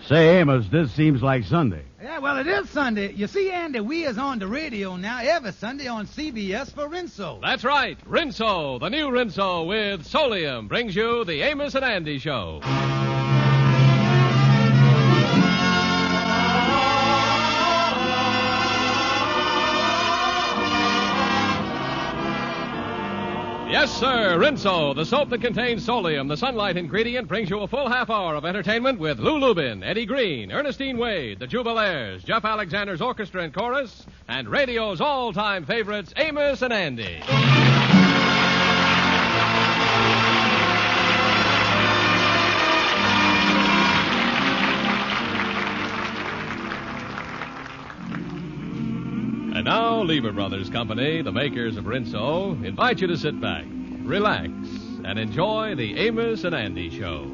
Say, Amos, this seems like Sunday. Yeah, well, it is Sunday. You see, Andy, we is on the radio now every Sunday on CBS for Rinso. That's right. Rinso, the new Rinso with Solium, brings you the Amos and Andy Show. Yes, sir, Rinso, the soap that contains Solium, the sunlight ingredient, brings you a full half hour of entertainment with Lou Lubin, Eddie Green, Ernestine Wade, the Jubilaires, Jeff Alexander's orchestra and chorus, and radio's all-time favorites, Amos and Andy. And now, Lever Brothers Company, the makers of Rinso, invite you to sit back, relax, and enjoy the Amos and Andy Show.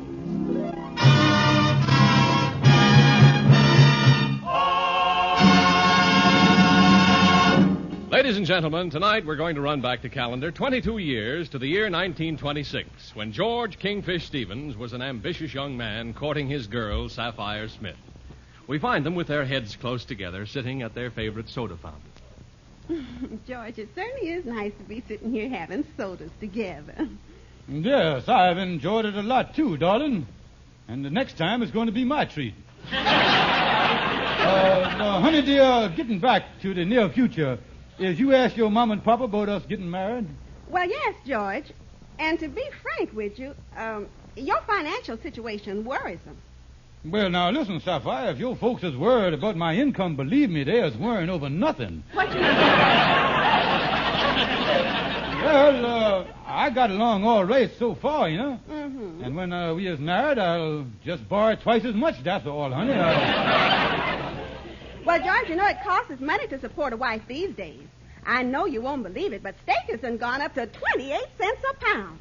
Ladies and gentlemen, tonight we're going to run back the calendar 22 years to the year 1926, when George Kingfish Stevens was an ambitious young man courting his girl, Sapphire Smith. We find them with their heads close together, sitting at their favorite soda fountain. George, it certainly is nice to be sitting here having sodas together. Yes, I've enjoyed it a lot, too, darling. And the next time is going to be my treat. Honey, dear, getting back to the near future, is you ask your mom and papa about us getting married? Well, yes, George. And to be frank with you, your financial situation worries them. Well, now, listen, Sapphire, if your folks is worried about my income, believe me, they is worrying over nothing. What you mean? Well, I got along all right so far, you know. Mm-hmm. And when we is married, I'll just borrow twice as much, that's all, honey. Well, George, you know it costs money to support a wife these days. I know you won't believe it, but steak has gone up to 28 cents a pound.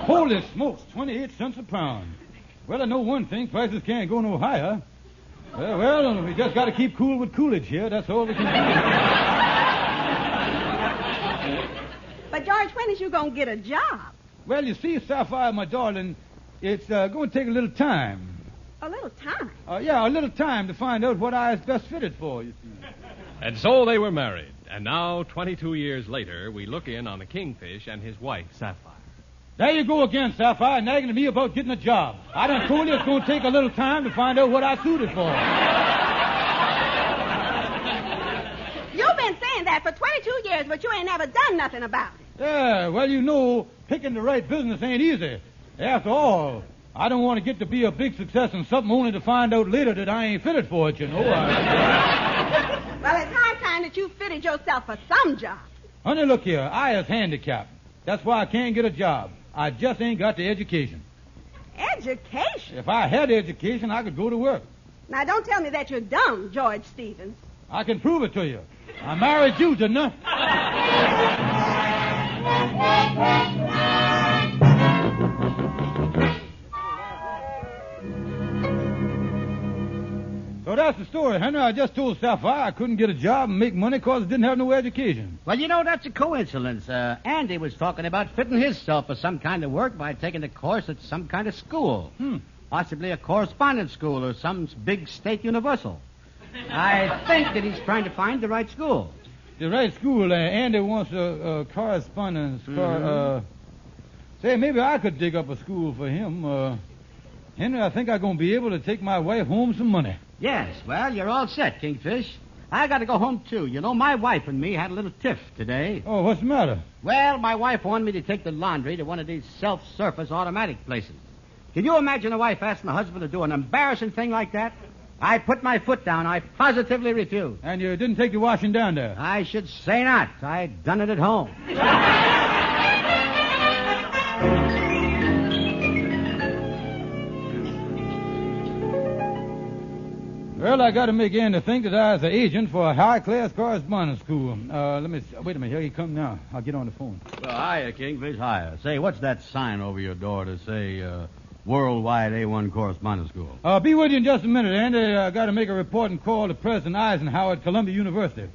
Holy smokes, 28 cents a pound. Well, I know one thing, prices can't go no higher. Well, we just got to keep cool with Coolidge here. That's all we can do. But, George, when is you going to get a job? Well, you see, Sapphire, my darling, it's going to take a little time. A little time? Yeah, a little time to find out what I is best fitted for, you see. And so they were married. And now, 22 years later, we look in on the Kingfish and his wife, Sapphire. There you go again, Sapphire, nagging at me about getting a job. I done told you it's going to take a little time to find out what I suited for. You've been saying that for 22 years, but you ain't never done nothing about it. Yeah, well, you know, picking the right business ain't easy. After all, I don't want to get to be a big success in something only to find out later that I ain't fitted for it, you know. Well, it's high time that you fitted yourself for some job. Honey, look here, I is handicapped. That's why I can't get a job. I just ain't got the education. Education? If I had education, I could go to work. Now, don't tell me that you're dumb, George Stevens. I can prove it to you. I married you, didn't I? So that's the story, Henry. I just told Sapphire I couldn't get a job and make money because I didn't have no education. Well, you know, that's a coincidence. Andy was talking about fitting himself for some kind of work by taking a course at some kind of school. Possibly a correspondence school or some big state universal. I think that he's trying to find the right school. The right school. Andy wants a correspondence. Say, maybe I could dig up a school for him. Henry, I think I'm going to be able to take my wife home some money. Yes, well, you're all set, Kingfish. I got to go home, too. You know, my wife and me had a little tiff today. Oh, what's the matter? Well, my wife wanted me to take the laundry to one of these self-surface automatic places. Can you imagine a wife asking a husband to do an embarrassing thing like that? I put my foot down. I positively refused. And you didn't take the washing down there? I should say not. I'd done it at home. Well, I got to make Andy think that I was an agent for a high-class correspondence school. Let me... Wait a minute. Here he comes now. I'll get on the phone. Well, hiya, Kingfish, hiya. Say, what's that sign over your door to say, Worldwide A1 Correspondence School? Be with you in just a minute, Andy. I got to make a report and call to President Eisenhower at Columbia University.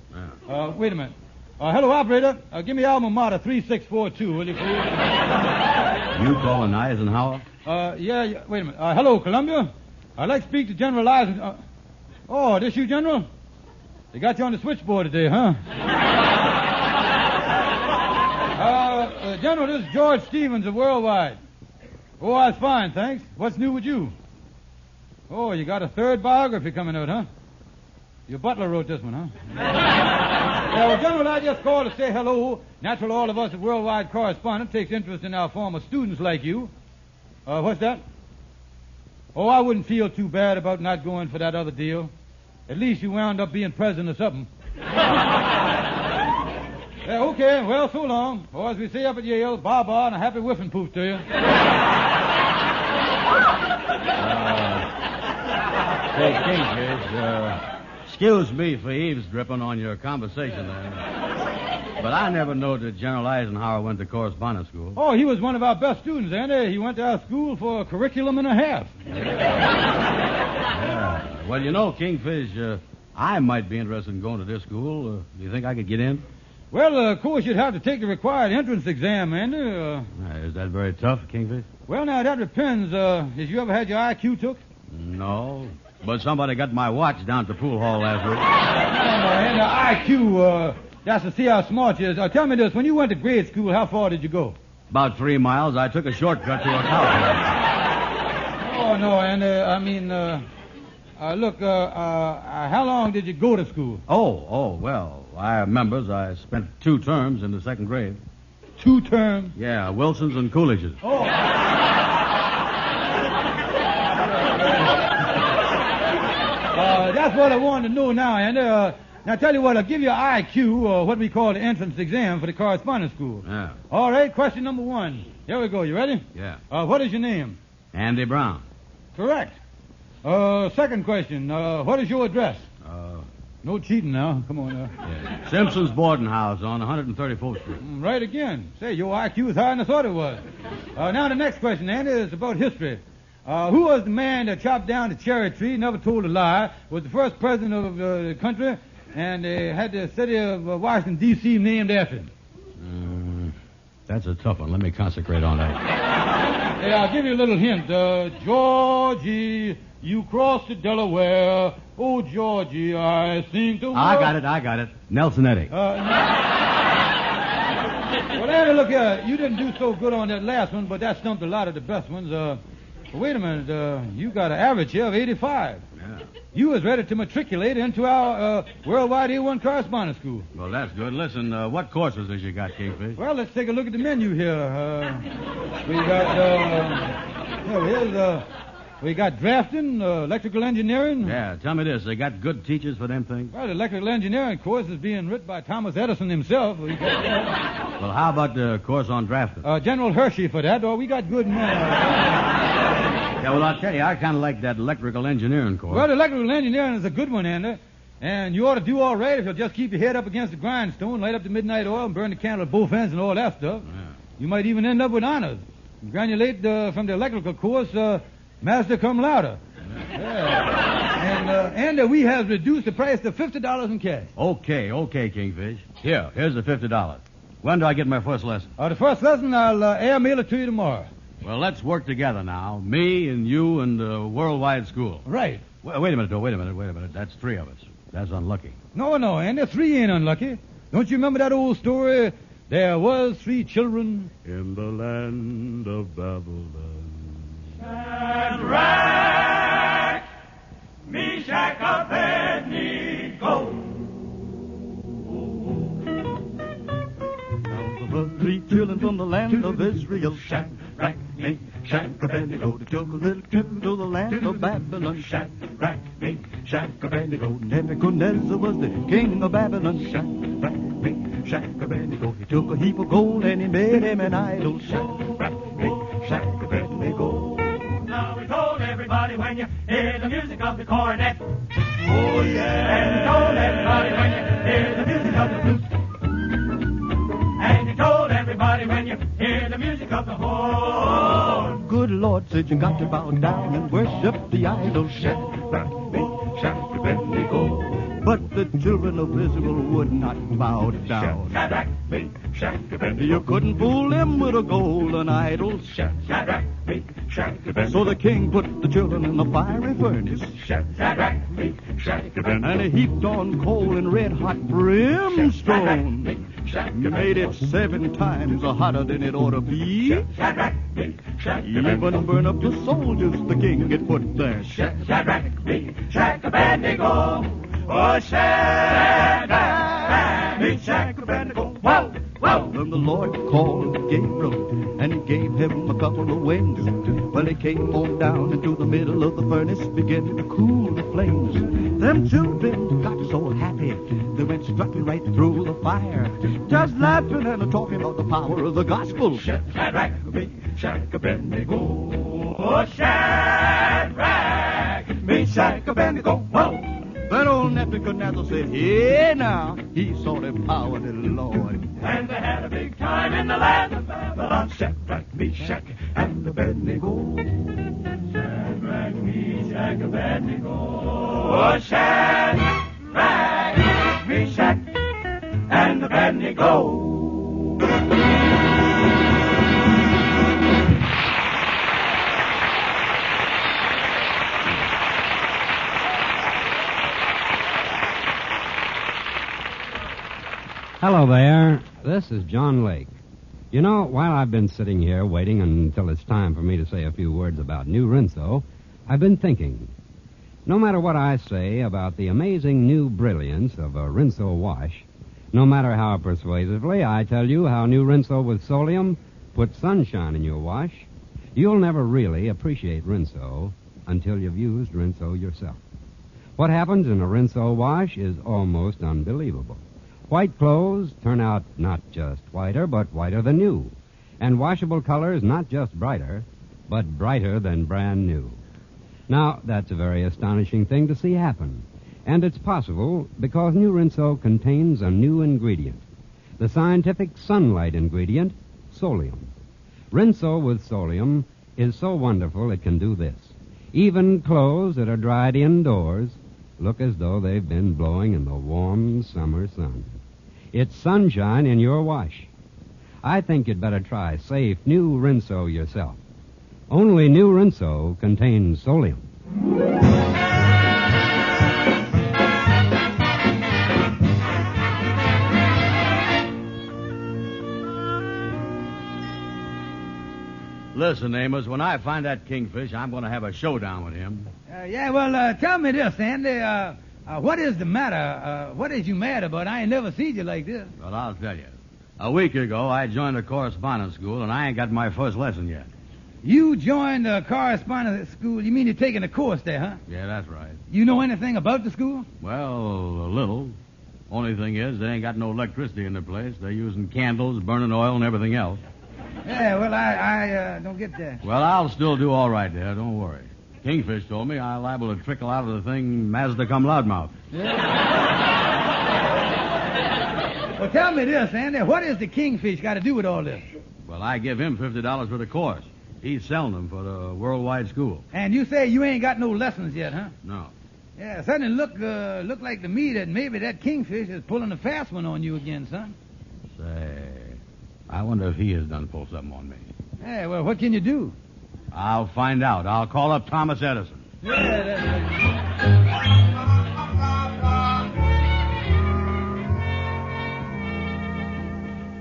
Yeah. Wait a minute. Hello, operator. Give me alma mater 3642, will you, please? You calling Eisenhower? Yeah, wait a minute. Hello, Columbia. I'd like to speak to General Eisen. Oh, this you, General? They got you on the switchboard today, huh? General, this is George Stevens of Worldwide. Oh, I was fine, thanks. What's new with you? Oh, you got a third biography coming out, huh? Your butler wrote this one, huh? Yeah, well, General, I just called to say hello. Natural, all of us at Worldwide Correspondence takes interest in our former students like you. What's that? Oh, I wouldn't feel too bad about not going for that other deal. At least you wound up being president or something. Yeah, okay, well, so long. Or as we say up at Yale, ba-ba and a happy whiffing poof to you. Say, Kingfish, excuse me for eavesdripping on your conversation there. But I never knew that General Eisenhower went to correspondence school. Oh, he was one of our best students, Andy. He went to our school for a curriculum and a half. Yeah. Well, you know, Kingfish, I might be interested in going to this school. Do you think I could get in? Well, of course, you'd have to take the required entrance exam, Andy. Is that very tough, Kingfish? Well, now, that depends. Has you ever had your IQ took? No. But somebody got my watch down at the pool hall last week. And IQ, that's to see how smart you is. Tell me this, when you went to grade school, how far did you go? About 3 miles. I took a shortcut to a college. Oh, no, and look, how long did you go to school? Well, I remember I spent 2 terms in the 2nd grade. 2 terms? Yeah, Wilson's and Coolidge's. Oh. That's what I wanted to know now, and now tell you what, I'll give you IQ, or what we call the entrance exam for the correspondence school. Yeah. All right, question number 1. Here we go. You ready? Yeah. What is your name? Andy Brown. Correct. Second question. What is your address? No cheating now. Come on now. Yeah. Simpson's Boarding House on 134th Street. Right again. Say, your IQ is higher than I thought it was. Now the next question, Andy, is about history. Who was the man that chopped down the cherry tree, never told a lie, was the first president of the country, and had the city of Washington, D.C. named after him? That's a tough one. Let me concentrate on that. Hey, I'll give you a little hint. Georgie, you crossed the Delaware. Oh, Georgie, I think the world... I got it. Nelson Eddy. Well, Andy, look here. You didn't do so good on that last one, but that stumped a lot of the best ones. Wait a minute. You got an average here of 85. Yeah. You was ready to matriculate into our Worldwide A1 Correspondence School. Well, that's good. Listen, what courses has you got, Kingfish? Well, let's take a look at the menu here. We got drafting, electrical engineering. Yeah, tell me this. They got good teachers for them things? Well, the electrical engineering course is being written by Thomas Edison himself. Well, how about the course on drafting? General Hershey for that. We got good men. Yeah, well, I'll tell you, I kind of like that electrical engineering course. Well, electrical engineering is a good one, Andy. And you ought to do all right if you'll just keep your head up against the grindstone, light up the midnight oil, and burn the candle at both ends and all that stuff. Yeah. You might even end up with honors. Granulate from the electrical course, master cum laude. Yeah. And we have reduced the price to $50 in cash. Okay, Kingfish. Here's the $50. When do I get my first lesson? The first lesson, I'll airmail it to you tomorrow. Well, let's work together now. Me and you and the Worldwide School. Right. Wait a minute, though. Wait a minute. That's 3 of us. That's unlucky. No, and 3 ain't unlucky. Don't you remember that old story? There was 3 children in the land of Babylon. Shadrach, Meshach, Abednego. The 3 children from the land of Israel. Shadrach, Meshach, Abednego. They took a little trip to the land of Babylon. Shadrach, Meshach, Abednego. Nebuchadnezzar was the king of Babylon. Shadrach, Meshach, Abednego. He took a heap of gold and he made him an idol. Shadrach, Meshach, Abednego. Now we told everybody when you hear the music of the cornet. Oh yeah. And we told everybody when you hear the music of the flute. And you told everybody when you hear the music of the horn. Good Lord said you got to bow down and worship the idol. Shadrach, Meshach, Abednego. But the children of Israel would not bow down. Shadrach, Meshach, Abednego. You couldn't fool them with a golden idol. Shadrach, Meshach, So the king put the children in the fiery furnace. And he heaped on coal and red-hot brimstone. Made it 7 times hotter than it ought to be. Even burn up the soldiers the king had put there. Shack, Abednego. Oh, Shack, Abednego. Whoa, whoa. Then the Lord called Gabriel, and he gave him a couple of wings. Well, he came on down into the middle of the furnace, beginning to cool the flames. Them children got so happy, they went strutting right through the fire, just laughing and talking about the power of the gospel. Shadrach, Meshach, Abednego. Oh, Shadrach, Meshach, Abednego. Whoa. That old Nebuchadnezzar said, hey, now, he saw the power of the Lord. And they had a big time in the land of Babylon. Shadrach, Meshach, and Abednego. Shadrach, Meshach, Abednego. Oh, Shadrach, Meshach, and Abednego. Hello there. This is John Lake. You know, while I've been sitting here waiting until it's time for me to say a few words about New Rinso, I've been thinking. No matter what I say about the amazing new brilliance of a Rinso wash, no matter how persuasively I tell you how New Rinso with Solium puts sunshine in your wash, you'll never really appreciate Rinso until you've used Rinso yourself. What happens in a Rinso wash is almost unbelievable. White clothes turn out not just whiter, but whiter than new. And washable colors not just brighter, but brighter than brand new. Now, that's a very astonishing thing to see happen. And it's possible because New Rinso contains a new ingredient. The scientific sunlight ingredient, Solium. Rinso with Solium is so wonderful it can do this. Even clothes that are dried indoors look as though they've been blowing in the warm summer sun. It's sunshine in your wash. I think you'd better try safe New Rinso yourself. Only New Rinso contains Solium. Listen, Amos, when I find that kingfish, I'm going to have a showdown with him. Tell me this, Andy. What is the matter? What is you mad about? I ain't never seen you like this. Well, I'll tell you. A week ago, I joined a correspondence school, and I ain't got my first lesson yet. You joined a correspondence school? You mean you're taking a course there, huh? Yeah, that's right. You know anything about the school? Well, a little. Only thing is, they ain't got no electricity in the place. They're using candles, burning oil, and everything else. Yeah, well, I don't get that. Well, I'll still do all right there. Don't worry. Kingfish told me I'm liable to trickle out of the thing Mazda cum loudmouth. Yeah. Well, tell me this, Andy. What has the kingfish got to do with all this? Well, I give him $50 for the course. He's selling them for the worldwide school. And you say you ain't got no lessons yet, huh? No. Yeah, it certainly look like to me that maybe that kingfish is pulling a fast one on you again, son. Say, I wonder if he has done pull something on me. Yeah, well, what can you do? I'll find out. I'll call up Thomas Edison.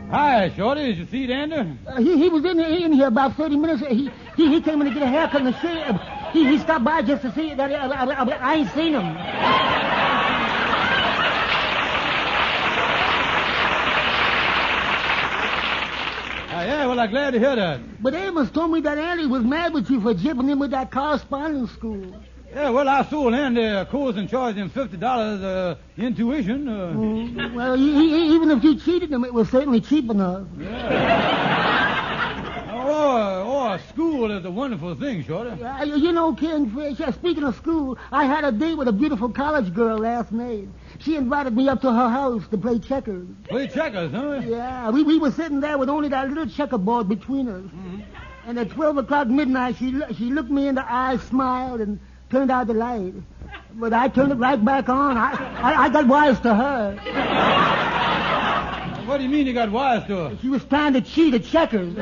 Hi, Shorty. Did you see it, Andrew? He was in here about 30 minutes. He came in to get a haircut and shave. He stopped by just to see that. I ain't seen him. Yeah, well, I'm glad to hear that. But Amos told me that Andy was mad with you for jipping him with that correspondence school. Yeah, well, I sold Andy a course and charged him $50 in tuition. Well, even if you cheated him, it was certainly cheap enough. Yeah. School is a wonderful thing, Shorty. You know, Kingfish, speaking of school, I had a date with a beautiful college girl last night. She invited me up to her house to play checkers. Play checkers, huh? Yeah, we were sitting there with only that little checkerboard between us. Mm-hmm. And at 12 o'clock midnight, she looked me in the eyes, smiled, and turned out the light. But I turned it right back on. I got wise to her. What do you mean you got wise to her? She was trying to cheat at checkers.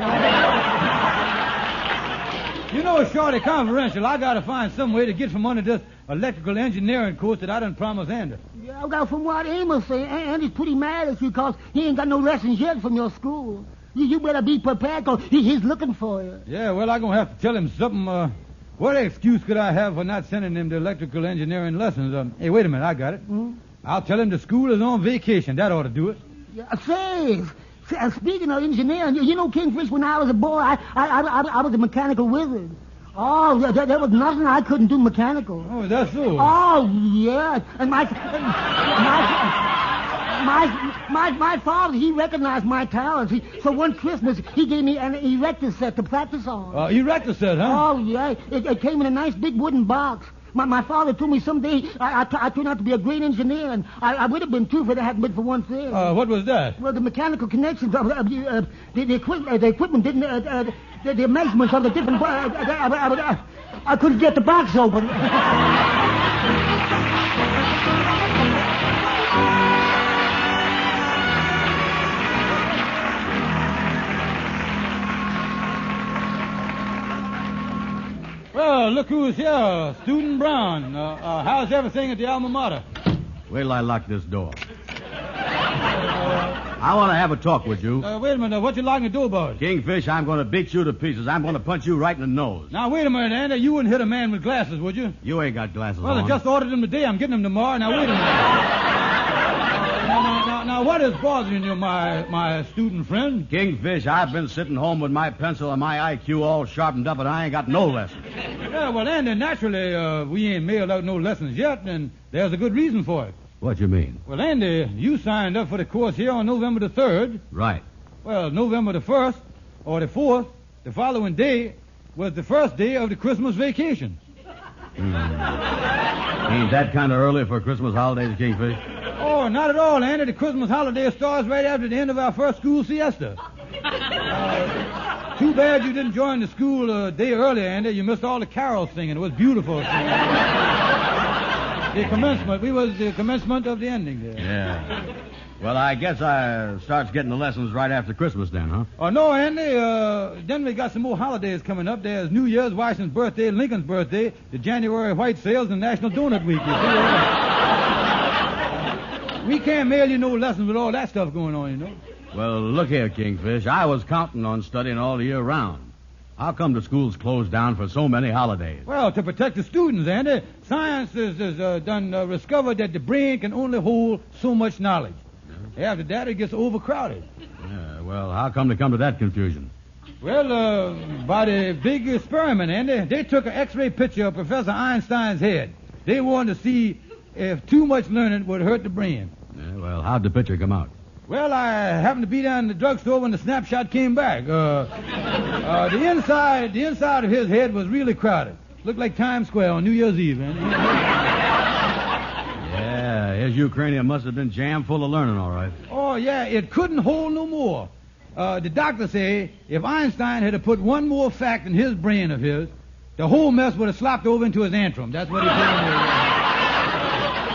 You know, Shorty, confidential, I got to find some way to get from under this electrical engineering course that I done promised Andy. Yeah, well, from what Amos say, Andy's pretty mad at you because he ain't got no lessons yet from your school. You better be prepared because he's looking for you. Yeah, well, I'm going to have to tell him something. What excuse could I have for not sending him to electrical engineering lessons? Hey, wait a minute, I got it. Hmm? I'll tell him the school is on vacation. That ought to do it. Yeah, say, speaking of engineering, you know, Kingfish, when I was a boy, I was a mechanical wizard. Oh, there was nothing I couldn't do mechanical. Oh, that's so. Oh, yeah. And my father, he recognized my talents. So one Christmas, he gave me an erector set to practice on. Erector set, huh? Oh, yeah. It came in a nice big wooden box. My father told me someday I turned out to be a great engineer, and I would have been too if it hadn't been for one thing. What was that? Well, the mechanical connections of the equipment didn't, the measurements of the different... I couldn't get the box open. Well, look who's here. Student Brown. How's everything at the alma mater? Wait till I lock this door. I want to have a talk with you. Wait a minute. What you locking the door about? Kingfish, I'm going to beat you to pieces. I'm going to punch you right in the nose. Now, wait a minute, Andy. You wouldn't hit a man with glasses, would you? You ain't got glasses Well, on. I just ordered them today. I'm getting them tomorrow. Now, wait a minute. Now, what is bothering you, my student friend? Kingfish, I've been sitting home with my pencil and my IQ all sharpened up, and I ain't got no lessons. Yeah, well, Andy, naturally, we ain't mailed out no lessons yet, and there's a good reason for it. What you mean? Well, Andy, you signed up for the course here on November the 3rd. Right. Well, November the 1st or the 4th, the following day, was the first day of the Christmas vacation. Ain't that kind of early for Christmas holidays, Kingfish? Oh, not at all, Andy. The Christmas holiday starts right after the end of our first school siesta. Too bad you didn't join the school a day earlier, Andy. You missed all the carols singing. It was beautiful. The commencement. We was the commencement of the ending there. Yeah. Well, I guess I starts getting the lessons right after Christmas then, huh? Oh, no, Andy. Then we got some more holidays coming up. There's New Year's, Washington's birthday, Lincoln's birthday, the January White Sales, and National Donut Week. You see? We can't mail you no lessons with all that stuff going on, you know. Well, look here, Kingfish. I was counting on studying all the year round. How come the school's closed down for so many holidays? Well, to protect the students, Andy. Science has discovered that the brain can only hold so much knowledge. After that, it gets overcrowded. Yeah, well, how come to come to that confusion? Well, by the big experiment, Andy, they took an X-ray picture of Professor Einstein's head. They wanted to see if too much learning would hurt the brain. Yeah, well, how'd the picture come out? Well, I happened to be down in the drugstore when the snapshot came back. The inside of his head was really crowded. Looked like Times Square on New Year's Eve, Andy. Yeah, his Ukrainian must have been jammed full of learning, all right. Oh, yeah, it couldn't hold no more. The doctor say if Einstein had to put one more fact in his brain of his, the whole mess would have slopped over into his antrum. That's what he told me.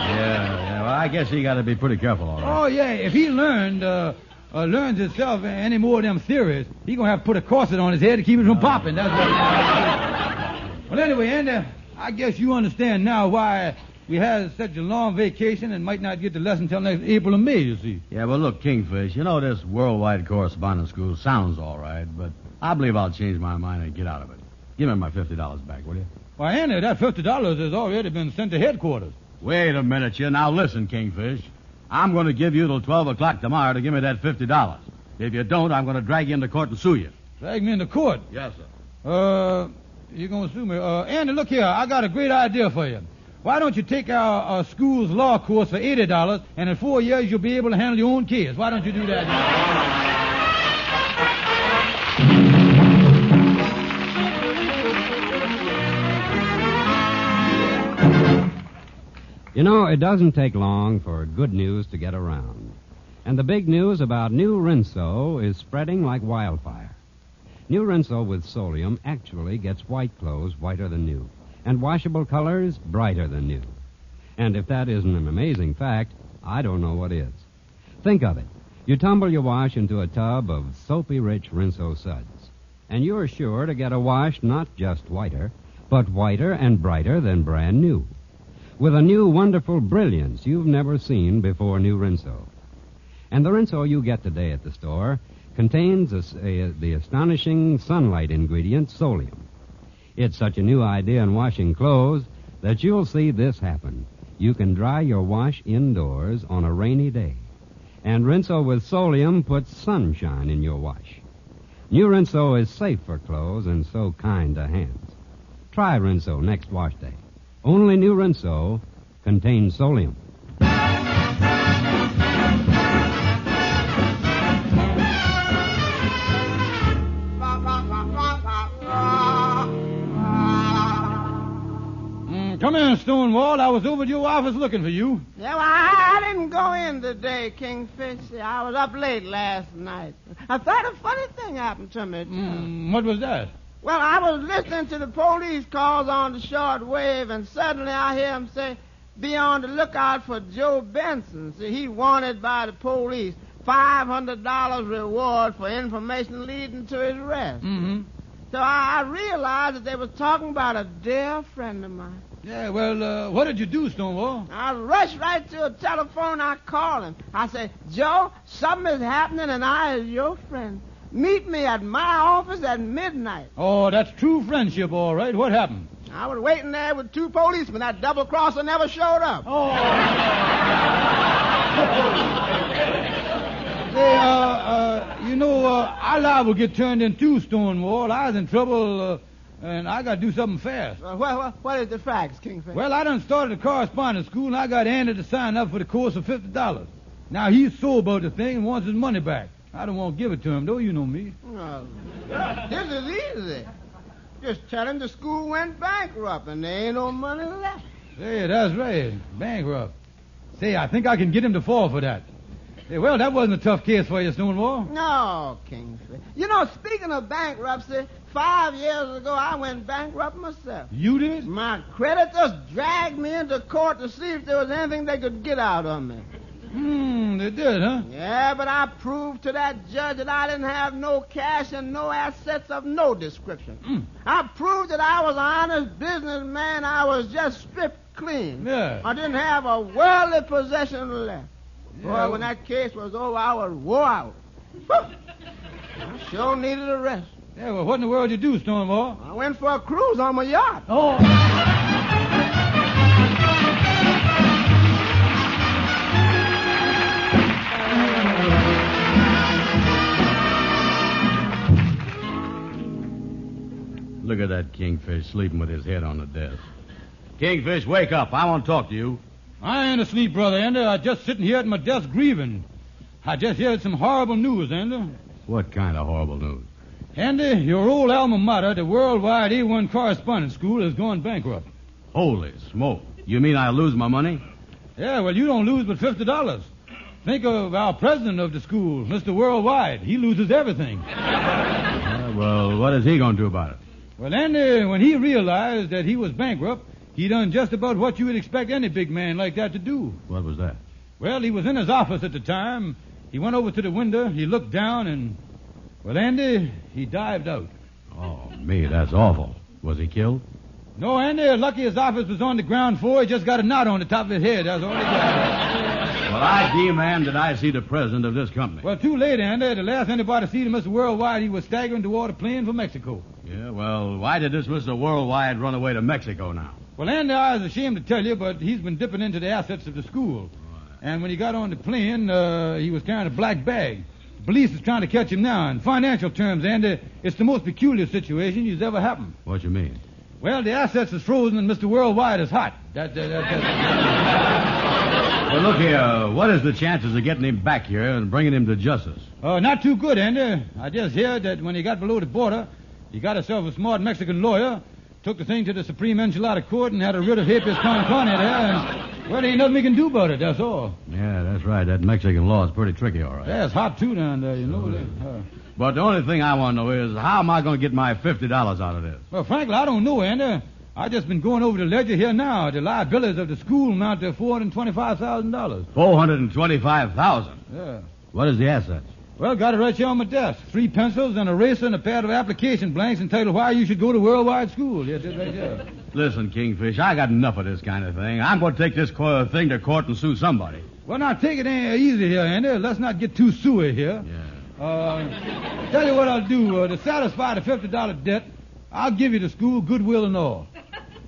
Yeah, well, I guess he got to be pretty careful, all right. Oh, yeah, if he learns himself any more of them theories, he going to have to put a corset on his head to keep it from popping. That's what Well, anyway, Andy, I guess you understand now why we had such a long vacation and might not get the lesson until next April or May, you see. Yeah, well, look, Kingfish, you know this worldwide correspondence school sounds all right, but I believe I'll change my mind and get out of it. Give me my $50 back, will you? Why, Andy, that $50 has already been sent to headquarters. Wait a minute, you. Now listen, Kingfish. I'm going to give you till 12 o'clock tomorrow to give me that $50. If you don't, I'm going to drag you into court and sue you. Drag me into court? Yes, sir. You're going to sue me. Andy, look here. I got a great idea for you. Why don't you take our school's law course for $80, and in 4 years you'll be able to handle your own case. Why don't you do that? You know, it doesn't take long for good news to get around. And the big news about new Rinso is spreading like wildfire. New Rinso with Solium actually gets white clothes whiter than new, and washable colors brighter than new. And if that isn't an amazing fact, I don't know what is. Think of it. You tumble your wash into a tub of soapy-rich Rinso suds. and you're sure to get a wash not just whiter, but whiter and brighter than brand new, with a new wonderful brilliance you've never seen before new Rinso. And the Rinso you get today at the store contains the astonishing sunlight ingredient, Solium. It's such a new idea in washing clothes that you'll see this happen. You can dry your wash indoors on a rainy day. And Rinso with Solium puts sunshine in your wash. New Rinso is safe for clothes and so kind to hands. Try Rinso next wash day. Only new Rinso contains Solium. Come in, Stonewall. I was over at your office looking for you. Yeah, well, I didn't go in today, Kingfish. I was up late last night. I thought a funny thing happened to me. What was that? Well, I was listening to the police calls on the short wave, and suddenly I hear him say, be on the lookout for Joe Benson. See, he wanted by the police. $500 reward for information leading to his arrest. Mm-hmm. So I realized that they was talking about a dear friend of mine. Yeah, well, what did you do, Stonewall? I rushed right to a telephone. I called him. I said, Joe, something is happening, and I is your friend. Meet me at my office at midnight. Oh, that's true friendship, all right. What happened? I was waiting there with two policemen. That double-crosser never showed up. Oh. Say, our live will get turned in too, Stonewall. I was in trouble, and I got to do something fast. What is the facts, Kingfish? Well, I done started a correspondence school, and I got Andy to sign up for the course of $50. Now, he's sore about the thing and wants his money back. I don't want to give it to him, though. You know me. Well, this is easy. Just tell him the school went bankrupt, and there ain't no money left. Say, that's right. Bankrupt. Say, I think I can get him to fall for that. Hey, well, that wasn't a tough case for you, Stonewall. No, Kingfish. You know, speaking of bankruptcy, 5 years ago I went bankrupt myself. You did? My creditors dragged me into court to see if there was anything they could get out of me. They did, huh? Yeah, but I proved to that judge that I didn't have no cash and no assets of no description. I proved that I was an honest businessman. I was just stripped clean. Yeah. I didn't have a worldly possession left. Yeah. Boy, when that case was over, I was wore out. I sure needed a rest. Yeah, well, what in the world did you do, Stonewall? I went for a cruise on my yacht. Oh. Look at that Kingfish sleeping with his head on the desk. Kingfish, wake up. I want to talk to you. I ain't asleep, Brother Andy. I'm just sitting here at my desk grieving. I just heard some horrible news, Andy. What kind of horrible news? Andy, your old alma mater, the Worldwide A1 Correspondence School, is going bankrupt. Holy smoke. You mean I lose my money? Yeah, well, you don't lose but $50. Think of our president of the school, Mr. Worldwide. He loses everything. Well, what is he going to do about it? Well, Andy, when he realized that he was bankrupt, he done just about what you would expect any big man like that to do. What was that? Well, he was in his office at the time. He went over to the window, he looked down, and, well, Andy, he dived out. Oh, me, that's awful. Was he killed? No, Andy, lucky his office was on the ground floor. He just got a knot on the top of his head. That's all he got. Well, I demand that I see the president of this company. Well, too late, Andy. The last anybody seen Mr. Worldwide, he was staggering toward a plane for Mexico. Yeah, well, why did this Mr. Worldwide run away to Mexico now? Well, Andy, I was ashamed to tell you, but he's been dipping into the assets of the school. And when he got on the plane, he was carrying a black bag. The police is trying to catch him now. In financial terms, Andy, it's the most peculiar situation that's ever happened. What you mean? Well, the assets is frozen and Mr. Worldwide is hot. Well, look here. What is the chances of getting him back here and bringing him to justice? Not too good, Andy. I just heard that when he got below the border, he got himself a smart Mexican lawyer, took the thing to the Supreme Enchilada Court and had a writ of habeas corpus there, and, well, there ain't nothing we can do about it, that's all. Yeah, that's right. That Mexican law is pretty tricky, all right. Yeah, it's hot, too, down there, you know. But the only thing I want to know is, how am I going to get my $50 out of this? Well, frankly, I don't know, Andy. I just been going over the ledger here now. The liabilities of the school amount to $425,000. $425,000? Yeah. What is the assets? Well, got it right here on my desk. 3 pencils, an eraser, and a pad of application blanks entitled Why You Should Go to Worldwide School. Yes, it's right here. Listen, Kingfish, I got enough of this kind of thing. I'm going to take this thing to court and sue somebody. Well, now, take it easy here, Andy. Let's not get too suey here. Yeah. Tell you what I'll do. To satisfy the $50 debt, I'll give you the school, goodwill and all.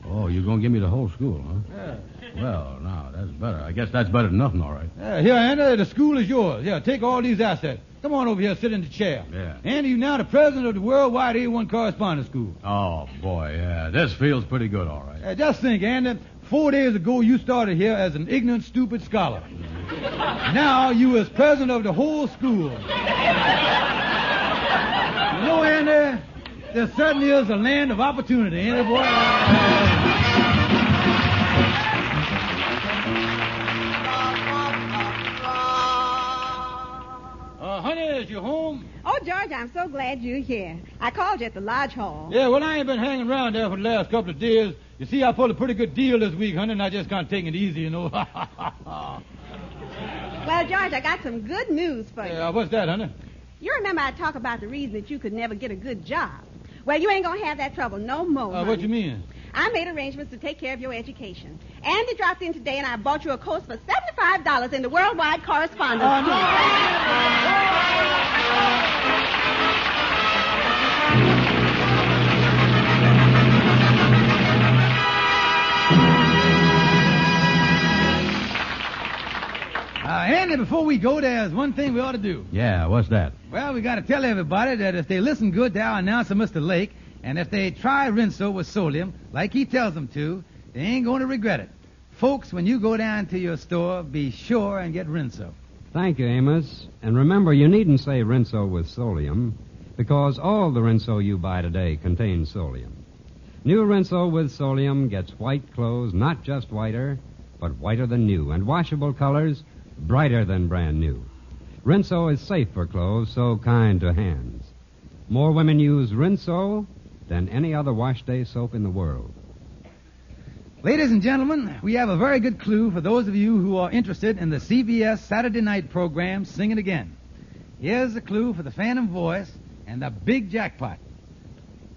Oh, you're going to give me the whole school, huh? Yeah. Well, now, that's better. I guess that's better than nothing, all right. Here, Andy, the school is yours. Yeah, take all these assets. Come on over here, sit in the chair. Yeah. Andy, you're now the president of the Worldwide A1 Correspondence School. Oh, boy, yeah. This feels pretty good, all right. Just think, Andy, 4 days ago you started here as an ignorant, stupid scholar. Now you as president of the whole school. You know, Andy, there certainly is a land of opportunity, ain't it, boy? Honey, is you home? Oh, George, I'm so glad you're here. I called you at the lodge hall. Yeah, well, I ain't been hanging around there for the last couple of days. You see, I pulled a pretty good deal this week, honey, and I just can't take it easy, you know. Well, George, I got some good news for you. What's that, honey? You remember I talked about the reason that you could never get a good job. Well, you ain't going to have that trouble no more, honey. What you mean? I made arrangements to take care of your education. Andy dropped in today, and I bought you a course for $75 in the Worldwide Correspondence. Oh, no. Andy, before we go, there's one thing we ought to do. Yeah, what's that? Well, we got to tell everybody that if they listen good to our announcer, Mr. Lake, and if they try Rinso with Solium, like he tells them to, they ain't going to regret it. Folks, when you go down to your store, be sure and get Rinso. Thank you, Amos. And remember, you needn't say Rinso with Solium, because all the Rinso you buy today contains Solium. New Rinso with Solium gets white clothes not just whiter, but whiter than new, and washable colors brighter than brand new. Rinso is safe for clothes, so kind to hands. More women use Rinso than any other wash day soap in the world. Ladies and gentlemen, we have a very good clue for those of you who are interested in the CBS Saturday night program, Sing It Again. Here's the clue for the Phantom Voice and the big jackpot.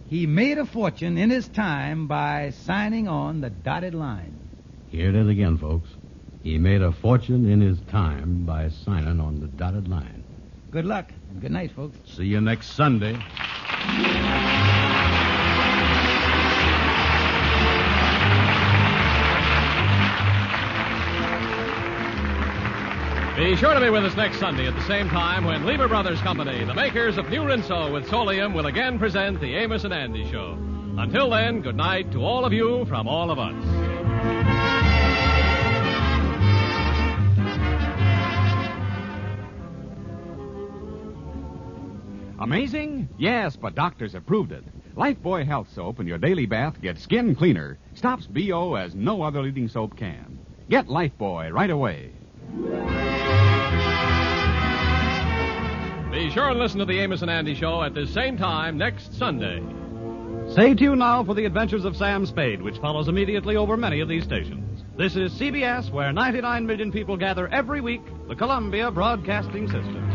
He made a fortune in his time by signing on the dotted line. Here it is again, folks. He made a fortune in his time by signing on the dotted line. Good luck, and good night, folks. See you next Sunday. Be sure to be with us next Sunday at the same time when Lever Brothers Company, the makers of New Rinso with Solium, will again present the Amos and Andy Show. Until then, good night to all of you from all of us. Amazing? Yes, but doctors have proved it. Lifebuoy Health Soap in your daily bath gets skin cleaner, stops BO as no other leading soap can. Get Lifebuoy right away. Be sure and listen to the Amos and Andy Show at this same time next Sunday. Stay tuned now for the adventures of Sam Spade, which follows immediately over many of these stations. This is CBS, where 99 million people gather every week, the Columbia Broadcasting System.